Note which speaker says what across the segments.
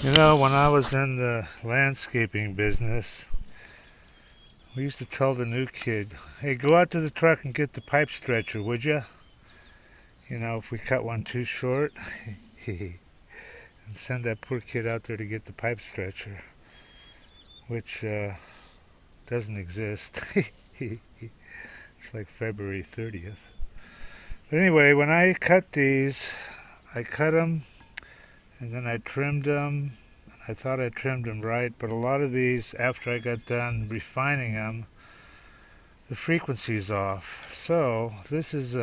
Speaker 1: You know, when I was in the landscaping business, we used to tell the new kid, hey, go out to the truck and get the pipe stretcher, would ya? You know, if we cut one too short, and send that poor kid out there to get the pipe stretcher, which doesn't exist. It's like February 30th. But anyway, when I cut these, I cut them and then I trimmed them. I thought I trimmed them right, but a lot of these, after I got done refining them, the frequency's off. So this is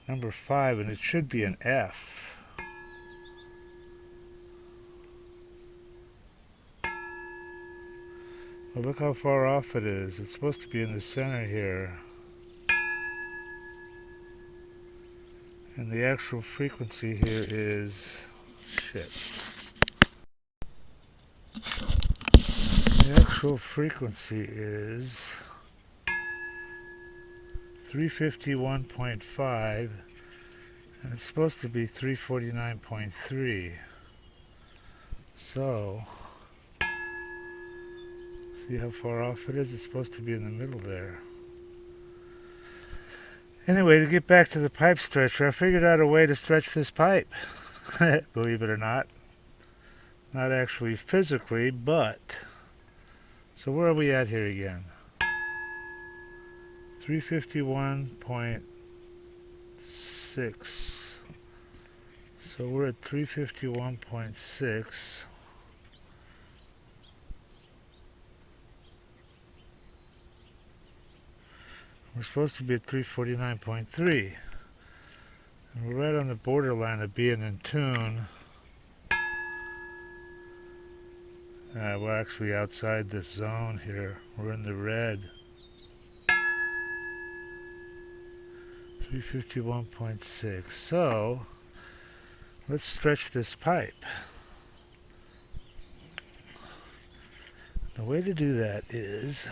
Speaker 1: number 5, and it should be an F. Well, look how far off it is. It's supposed to be in the center here. And the actual frequency here is... shit. The actual frequency is 351.5, and it's supposed to be 349.3. So, see how far off it is? It's supposed to be in the middle there. Anyway, to get back to the pipe stretcher, I figured out a way to stretch this pipe. Believe it or not. Not actually physically, but... So where are we at here again? 351.6. So we're at 351.6. We're supposed to be at 349.3. And we're right on the borderline of being in tune. We're actually outside this zone here. We're in the red. 351.6. So, let's stretch this pipe. The way to do that is...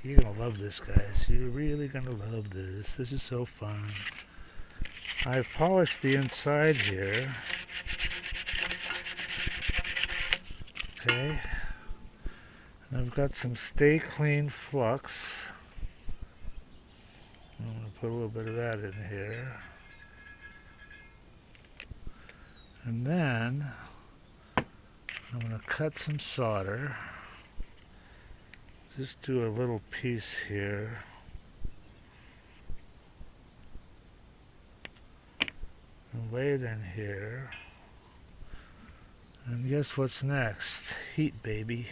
Speaker 1: You're going to love this, guys. You're really going to love this. This is so fun. I've polished the inside here. Okay. And I've got some Stay Clean Flux. I'm going to put a little bit of that in here. And then I'm going to cut some solder. Just do a little piece here. And lay it in here. And guess what's next? Heat, baby.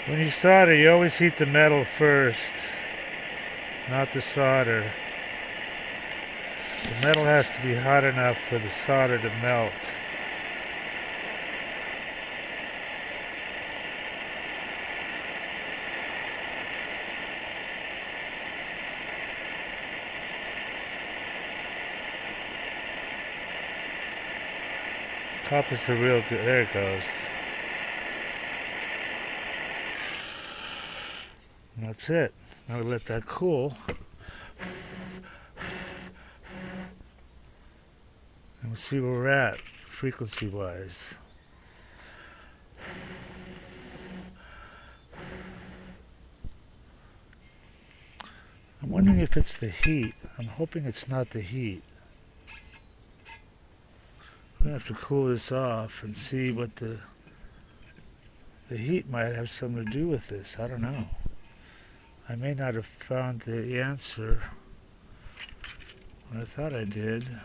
Speaker 1: When you solder, you always heat the metal first, not the solder. The metal has to be hot enough for the solder to melt. Copper's a real good. There it goes. And that's it. Now we let that cool. And we'll see where we're at, frequency-wise. I'm wondering if it's the heat. I'm hoping it's not the heat. I'm going to have to cool this off and see what the heat might have something to do with this. I don't know. I may not have found the answer when I thought I did.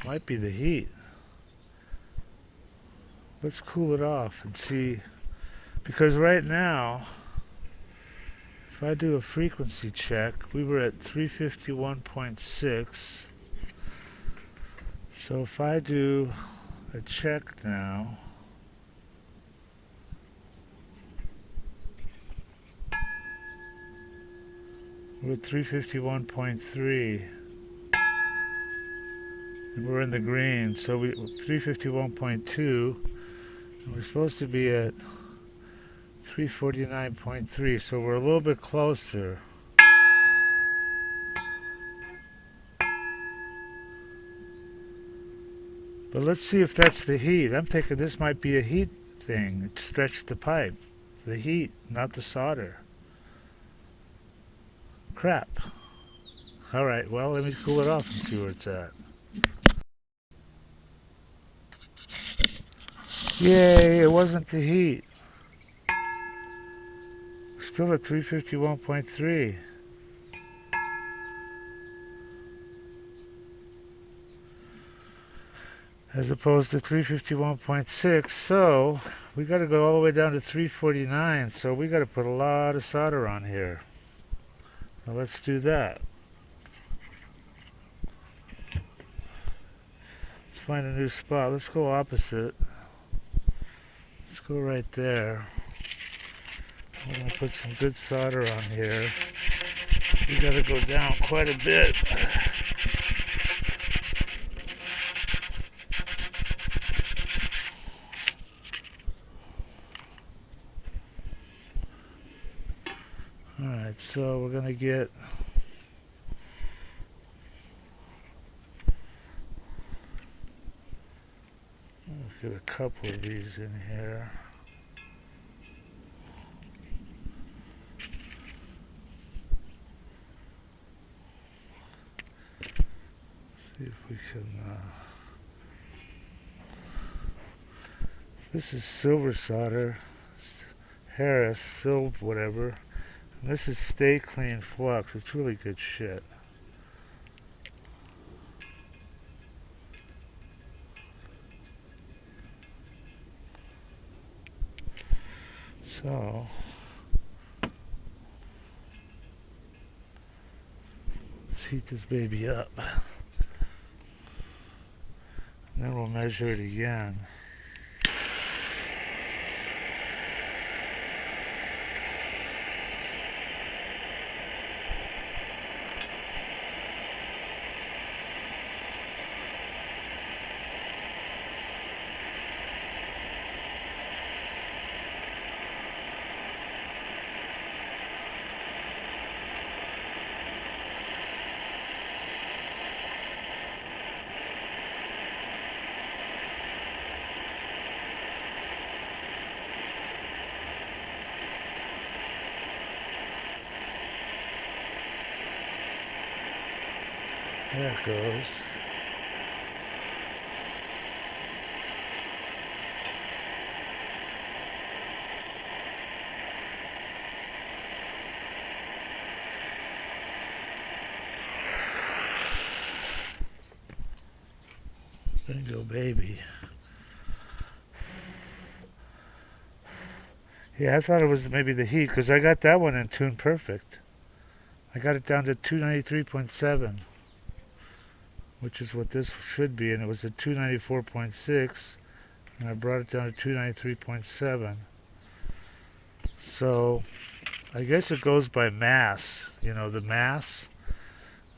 Speaker 1: Might be the heat. Let's cool it off and see. Because right now, if I do a frequency check, we were at 351.6. So if I do a check now, we're at 351.3. And we're in the green. So we 351.2. And we're supposed to be at 349.3, so we're a little bit closer. But let's see if that's the heat. I'm thinking this might be a heat thing. It stretched the pipe. The heat, not the solder. Crap. Alright, well, let me cool it off and see where it's at. Yay, it wasn't the heat. Still at 351.3. As opposed to 351.6, so we got to go all the way down to 349, so we got to put a lot of solder on here. Now let's do that. Let's find a new spot. Let's go opposite. Let's go right there. We're going to put some good solder on here. We got to go down quite a bit. Alright, so we're going to get a couple of these in here. See if we can this is silver solder, Harris, silver, whatever. And this is Stay Clean Flux. It's really good shit. So let's heat this baby up. And then we'll measure it again. There it goes. Bingo, baby. Yeah, I thought it was maybe the heat, because I got that one in tune perfect. I got it down to 293.7. Which is what this should be, and it was at 294.6, and I brought it down to 293.7. So I guess it goes by mass, you know, the mass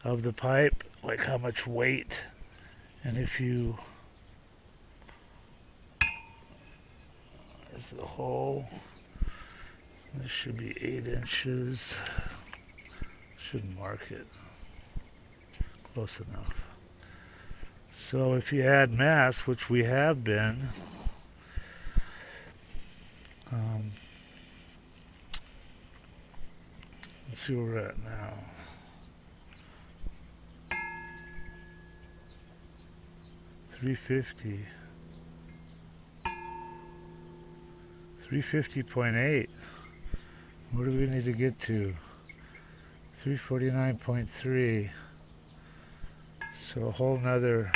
Speaker 1: of the pipe, like how much weight. And if you, there's the hole, this should be 8 inches, should mark it close enough. So if you add mass, which we have been, let's see where we're at now. 350. 350.8. What do we need to get to? 349.3. So a whole nother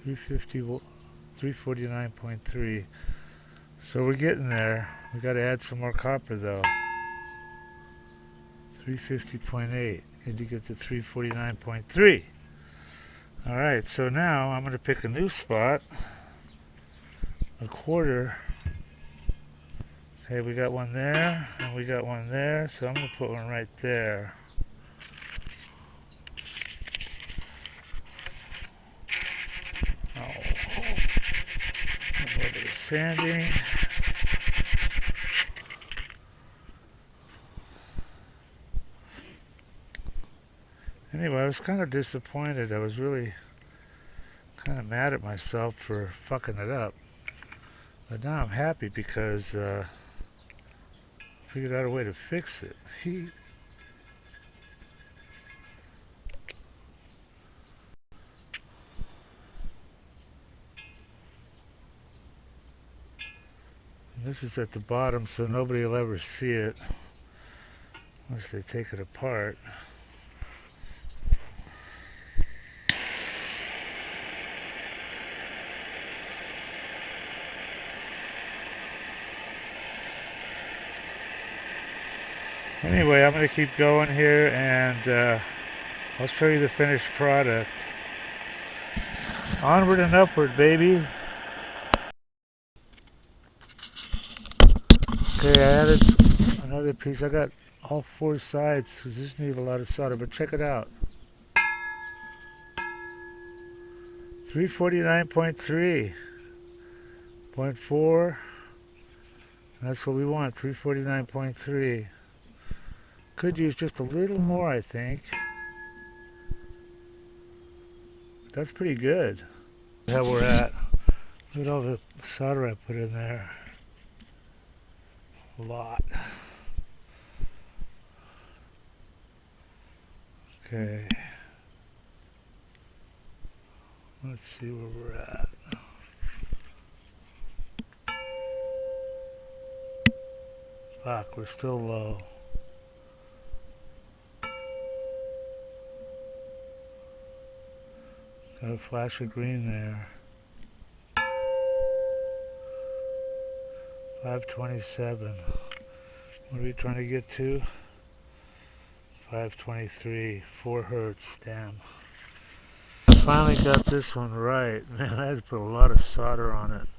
Speaker 1: 349.3. So we're getting there. We got to add some more copper though. 350.8. Need to get to 349.3. Alright, so now I'm going to pick a new spot. A quarter. Okay, we got one there, and we got one there, so I'm going to put one right there. Oh. A little bit of sanding. was kind of disappointed. I was really kind of mad at myself for fucking it up. But now I'm happy because I figured out a way to fix it. This is at the bottom, so nobody will ever see it unless they take it apart. Anyway, I'm going to keep going here, and I'll show you the finished product. Onward and upward, baby. Okay, I added another piece. I got all four sides because this needs a lot of solder, but check it out. 349.3. 0.4. That's what we want, 349.3. Could use just a little more, I think. That's pretty good. How we're at. Look at all the solder I put in there. A lot. Okay. Let's see where we're at. Fuck, we're still low. Got a flash of green there. 527. What are we trying to get to? 523. 4 hertz. Damn. Finally got this one right. Man, I had to put a lot of solder on it.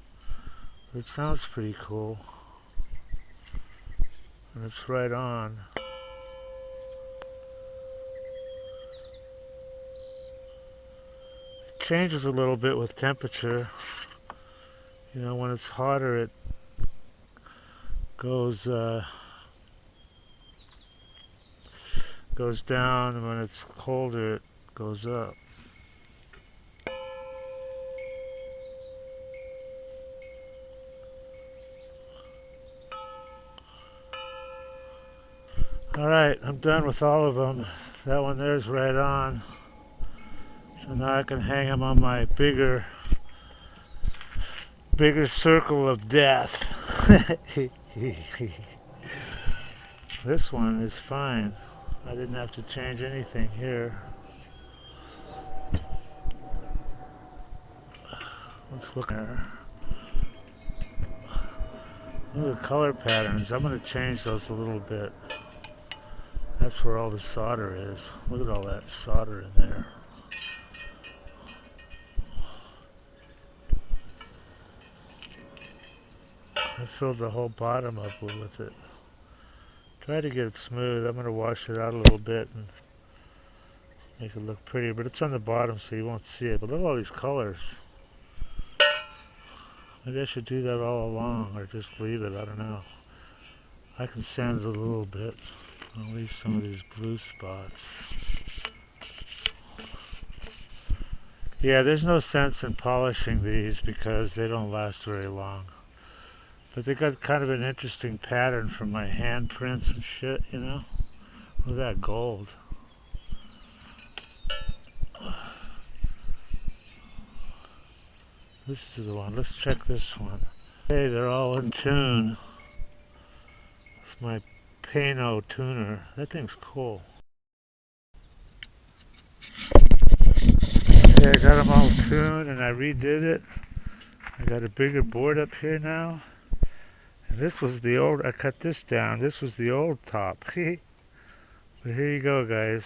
Speaker 1: It sounds pretty cool. And it's right on. It changes a little bit with temperature. You know, when it's hotter it goes down, and when it's colder it goes up. Alright, I'm done with all of them. That one there's right on. So now I can hang them on my bigger circle of death. This one is fine. I didn't have to change anything here. Let's look there. Look at the color patterns. I'm going to change those a little bit. That's where all the solder is. Look at all that solder in there. I filled the whole bottom up with it. Try to get it smooth. I'm going to wash it out a little bit and make it look prettier. But it's on the bottom so you won't see it. But look at all these colors. Maybe I should do that all along or just leave it. I don't know. I can sand it a little bit. I'll leave some of these blue spots. Yeah, there's no sense in polishing these because they don't last very long. But they got kind of an interesting pattern from my handprints and shit, you know? Look at that gold. This is the one. Let's check this one. Hey, they're all in tune. It's my Pano tuner. That thing's cool. Okay, I got them all tuned and I redid it. I got a bigger board up here now. And this was the old, I cut this down. This was the old top. But here you go, guys.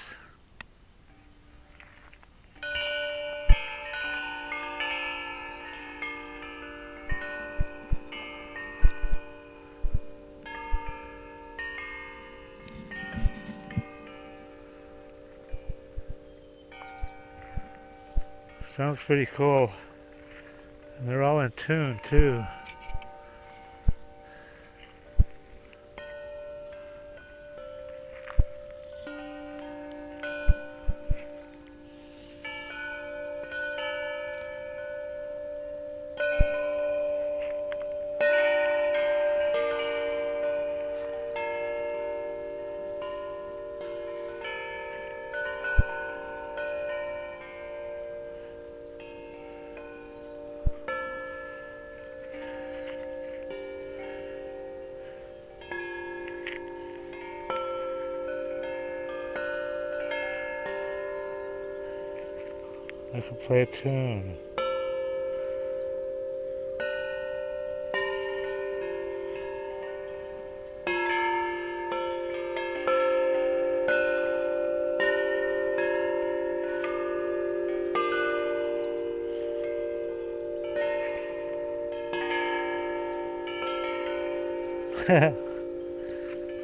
Speaker 1: Sounds pretty cool. And they're all in tune, too. could play a tune.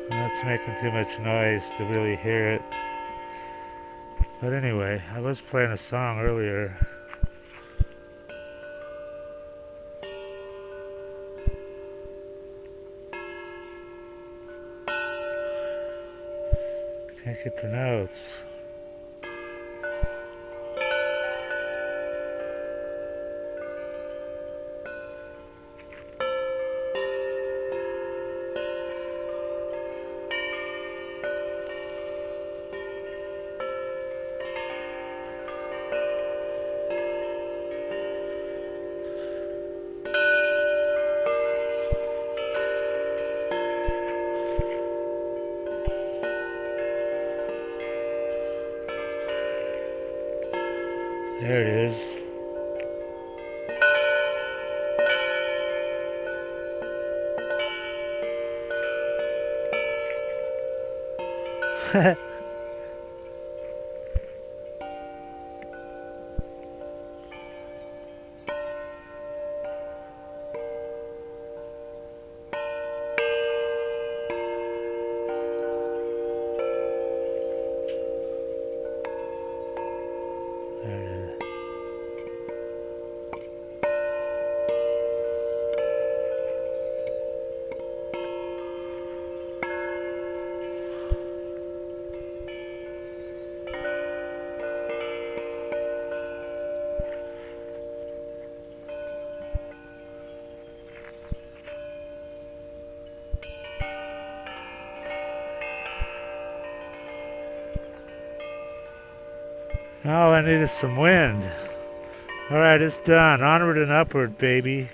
Speaker 1: That's making too much noise to really hear it. But anyway, I was playing a song earlier. Can't get the notes. There it is. There it is. All I need is some wind. Alright, it's done. Onward and upward, baby.